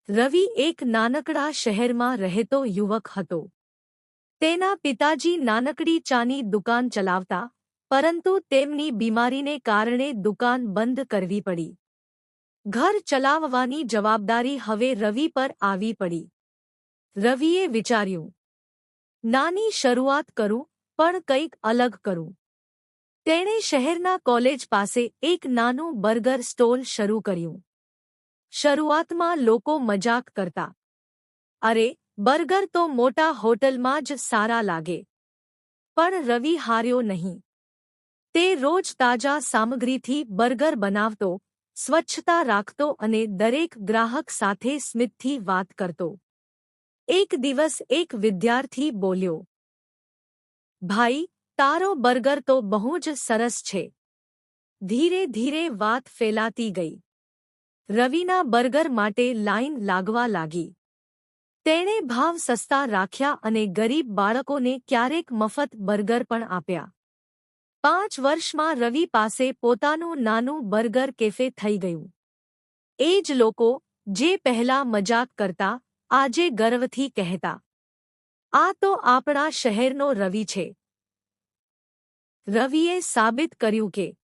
રવિ એક નાનકડા શહેરમાં રહેતો યુવક હતો. તેના પિતાજી નાનકડી ચાની દુકાન ચલાવતા, પરંતુ તેમની બીમારીને કારણે દુકાન બંધ કરવી પડી. ઘર ચલાવવાની જવાબદારી હવે રવિ પર આવી પડી. રવિએ વિચાર્યું, નાની શરૂઆત કરું, પણ કંઈક અલગ કરું. તેણે શહેરના કોલેજ પાસે એક નાનું બર્ગર સ્ટોલ શરૂ કર્યું. શરૂઆતમાં લોકો મજાક કરતા, અરે, બર્ગર તો મોટા હોટલમાં જ સારા લાગે. પણ રવિ હાર્યો નહીં. તે રોજ તાજા સામગ્રીથી બર્ગર બનાવતો, સ્વચ્છતા રાખતો અને દરેક ગ્રાહક સાથે સ્મિતથી વાત કરતો. એક દિવસ એક વિદ્યાર્થી બોલ્યો, ભાઈ, તારો બર્ગર તો બહુ જ સરસ છે. ધીરે ધીરે વાત ફેલાતી ગઈ. રવિના બર્ગર માટે લાઈન લાગવા લાગી. તેણે ભાવ સસ્તા રાખ્યા અને ગરીબ બાળકોને ક્યારેક મફત બર્ગર પણ આપ્યા. 5 વર્ષમાં રવિ પાસે પોતાનું નાનું બર્ગર કેફે થઈ ગયું. એ જ લોકો, જે પહેલા મજાક કરતા, આજે ગર્વથી કહેતા, આ તો આપણા શહેરનો રવિ છે. રવિએ સાબિત કર્યું કે